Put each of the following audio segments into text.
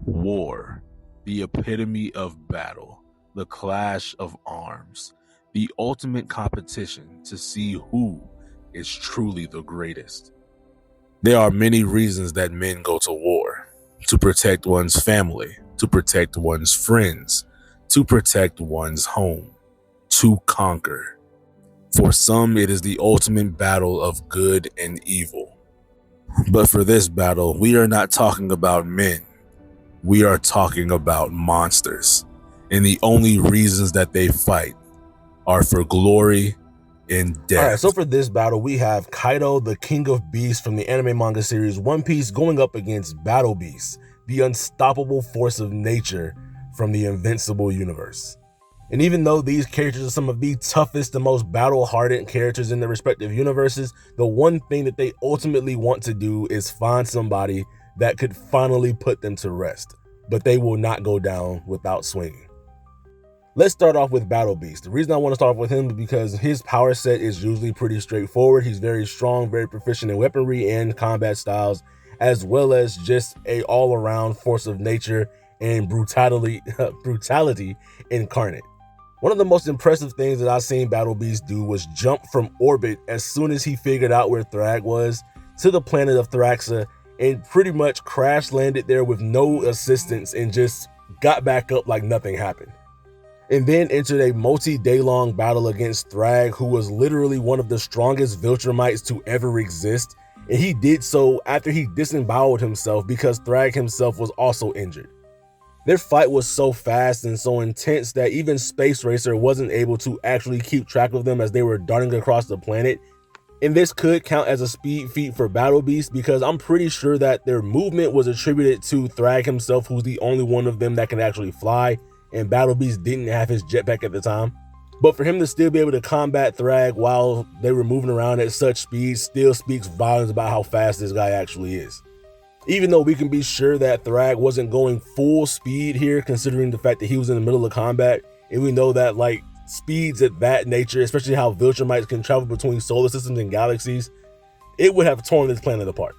War, the epitome of battle, the clash of arms, the ultimate competition to see who is truly the greatest. There are many reasons that men go to war: to protect one's family, to protect one's friends, to protect one's home, to conquer. For some, it is the ultimate battle of good and evil. But for this battle, we are not talking about men. We are talking about monsters. And the only reasons that they fight are for glory and death. Alright, so for this battle, we have Kaido, the King of Beasts from the anime manga series One Piece, going up against Battle Beast, the unstoppable force of nature from the Invincible universe. And even though these characters are some of the toughest and most battle-hardened characters in their respective universes, the one thing that they ultimately want to do is find somebody that could finally put them to rest. But they will not go down without swinging. Let's start off with Battle Beast. The reason I want to start off with him is because his power set is usually pretty straightforward. He's very strong, very proficient in weaponry and combat styles, as well as just a all-around force of nature and brutality incarnate. One of the most impressive things that I've seen Battle Beast do was jump from orbit as soon as he figured out where Thrag was to the planet of Thraxa and pretty much crash landed there with no assistance and just got back up like nothing happened. And then entered a multi-day long battle against Thrag, who was literally one of the strongest Viltrumites to ever exist. And he did so after he disemboweled himself because Thrag himself was also injured. Their fight was so fast and so intense that even Space Racer wasn't able to actually keep track of them as they were darting across the planet. And this could count as a speed feat for Battle Beast because I'm pretty sure that their movement was attributed to Thrag himself, who's the only one of them that can actually fly, and Battle Beast didn't have his jetpack at the time. But for him to still be able to combat Thrag while they were moving around at such speed still speaks volumes about how fast this guy actually is. Even though we can be sure that Thrag wasn't going full speed here, considering the fact that he was in the middle of combat, and we know that like speeds at that nature, especially how Viltrumites can travel between solar systems and galaxies, it would have torn this planet apart.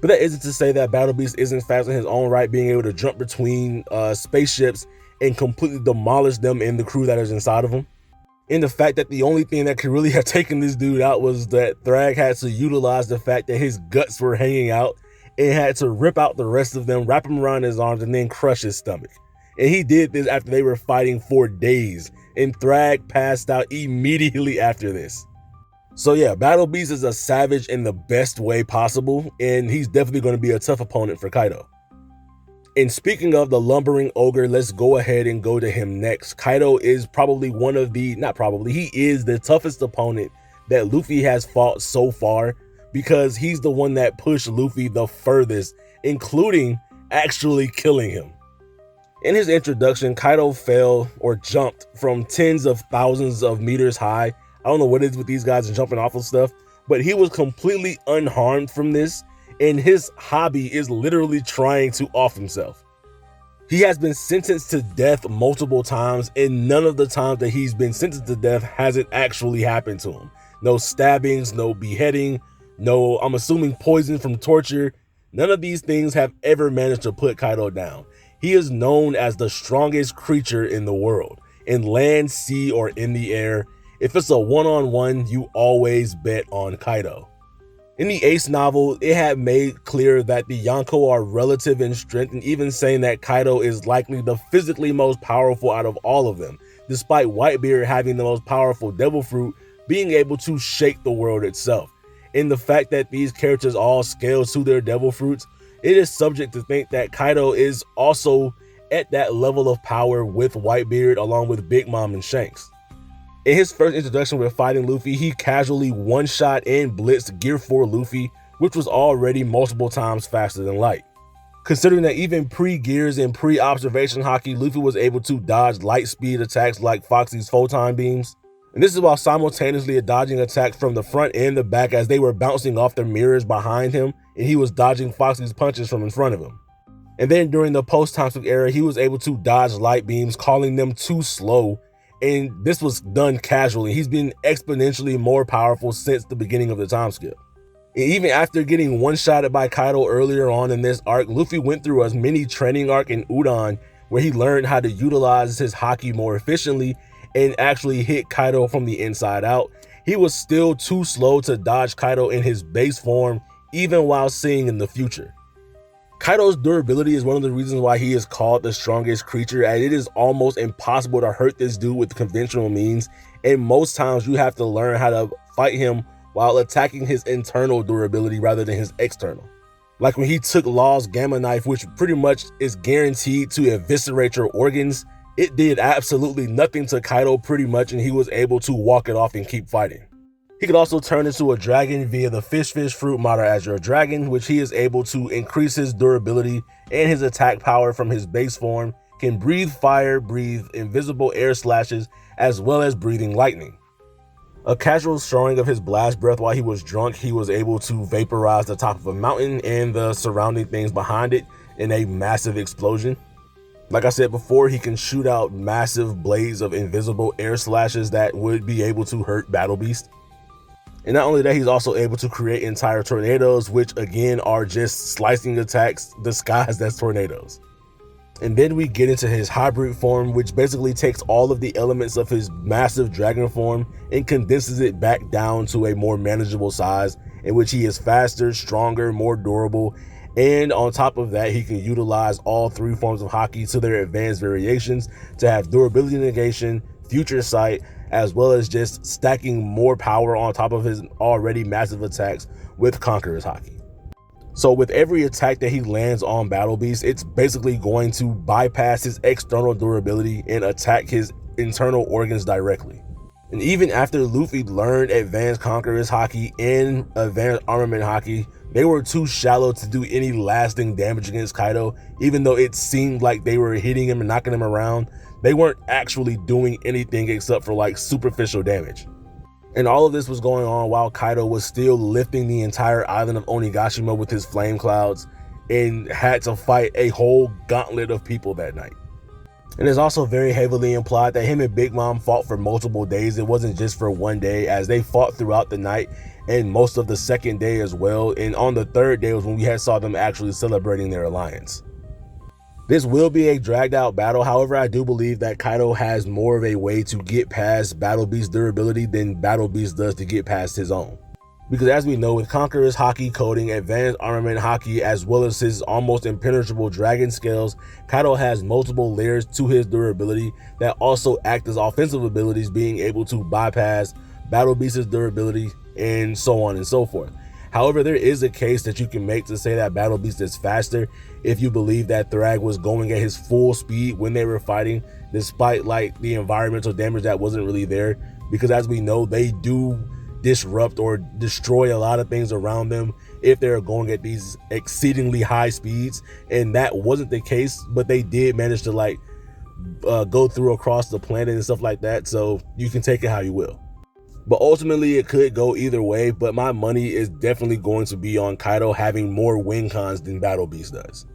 But that isn't to say that Battle Beast isn't fast in his own right, being able to jump between spaceships and completely demolish them and the crew that is inside of them. And the fact that the only thing that could really have taken this dude out was that Thrag had to utilize the fact that his guts were hanging out and had to rip out the rest of them, wrap him around his arms, and then crush his stomach. And he did this after they were fighting for days, and Thrag passed out immediately after this. So yeah, Battle Beast is a savage in the best way possible, and he's definitely going to be a tough opponent for Kaido. And speaking of the lumbering ogre, let's go ahead and go to him next. Kaido is probably he is the toughest opponent that Luffy has fought so far, because he's the one that pushed Luffy the furthest, including actually killing him. In his introduction, Kaido fell or jumped from tens of thousands of meters high. I don't know what it is with these guys and jumping off of stuff, but he was completely unharmed from this, and his hobby is literally trying to off himself. He has been sentenced to death multiple times, and none of the times that he's been sentenced to death has it actually happened to him. No stabbings, no beheading, no, I'm assuming poison from torture. None of these things have ever managed to put Kaido down. He is known as the strongest creature in the world, in land, sea, or in the air. If it's a one-on-one, you always bet on Kaido. In the Ace novel, it had made clear that the Yonko are relative in strength, and even saying that Kaido is likely the physically most powerful out of all of them, despite Whitebeard having the most powerful Devil Fruit being able to shake the world itself. In the fact that these characters all scale to their Devil Fruits, it is subject to think that Kaido is also at that level of power with Whitebeard along with Big Mom and Shanks. In his first introduction with fighting Luffy, he casually one-shot and blitzed Gear 4 Luffy, which was already multiple times faster than light. Considering that even pre-gears and pre-observation haki, Luffy was able to dodge light speed attacks like Foxy's photon beams. And this is while simultaneously dodging attacks from the front and the back as they were bouncing off the mirrors behind him, and he was dodging Foxy's punches from in front of him. And then during the post-Toxic era, he was able to dodge light beams, calling them too slow, and this was done casually. He's been exponentially more powerful since the beginning of the time skip. Even after getting one-shotted by Kaido earlier on in this arc, Luffy went through a mini training arc in Udon where he learned how to utilize his haki more efficiently and actually hit Kaido from the inside out. He was still too slow to dodge Kaido in his base form, even while seeing in the future. Kaido's durability is one of the reasons why he is called the strongest creature, as it is almost impossible to hurt this dude with conventional means, and most times you have to learn how to fight him while attacking his internal durability rather than his external. Like when he took Law's Gamma Knife, which pretty much is guaranteed to eviscerate your organs, it did absolutely nothing to Kaido pretty much, and he was able to walk it off and keep fighting. He could also turn into a dragon via the Fish Fruit Mater Azure Dragon, which he is able to increase his durability and his attack power from his base form, can breathe fire, breathe invisible air slashes, as well as breathing lightning. A casual showing of his blast breath while he was drunk, he was able to vaporize the top of a mountain and the surrounding things behind it in a massive explosion. Like I said before, he can shoot out massive blades of invisible air slashes that would be able to hurt Battle Beast. And not only that, he's also able to create entire tornadoes, which again are just slicing attacks disguised as tornadoes. And then we get into his hybrid form, which basically takes all of the elements of his massive dragon form and condenses it back down to a more manageable size, in which he is faster, stronger, more durable, and on top of that, he can utilize all three forms of haki to their advanced variations to have durability negation, future sight, as well as just stacking more power on top of his already massive attacks with Conqueror's haki. So with every attack that he lands on Battle Beast, it's basically going to bypass his external durability and attack his internal organs directly. And even after Luffy learned Advanced Conqueror's haki and Advanced Armament haki, they were too shallow to do any lasting damage against Kaido. Even though it seemed like they were hitting him and knocking him around, they weren't actually doing anything except for like superficial damage. And all of this was going on while Kaido was still lifting the entire island of Onigashima with his flame clouds and had to fight a whole gauntlet of people that night. And it's also very heavily implied that him and Big Mom fought for multiple days. It wasn't just for one day, as they fought throughout the night and most of the second day as well. And on the third day was when we had saw them actually celebrating their alliance. This will be a dragged out battle. However, I do believe that Kaido has more of a way to get past Battle Beast's durability than Battle Beast does to get past his own. Because as we know, with Conqueror's haki coating, Advanced Armament haki, as well as his almost impenetrable dragon scales, Kaido has multiple layers to his durability that also act as offensive abilities, being able to bypass Battle Beast's durability and so on and so forth. However, there is a case that you can make to say that Battle Beast is faster if you believe that Thrag was going at his full speed when they were fighting, despite like the environmental damage that wasn't really there. Because as we know, they do disrupt or destroy a lot of things around them if they're going at these exceedingly high speeds, and that wasn't the case, but they did manage to like go through across the planet and stuff like that. So you can take it how you will. But ultimately, it could go either way, but my money is definitely going to be on Kaido having more win cons than Battle Beast does.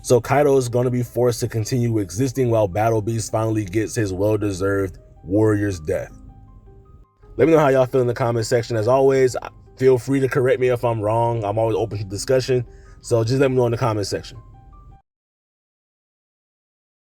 So Kaido is going to be forced to continue existing while Battle Beast finally gets his well-deserved warrior's death. Let me know how y'all feel in the comment section. As always, feel free to correct me if I'm wrong. I'm always open to discussion, so just let me know in the comment section.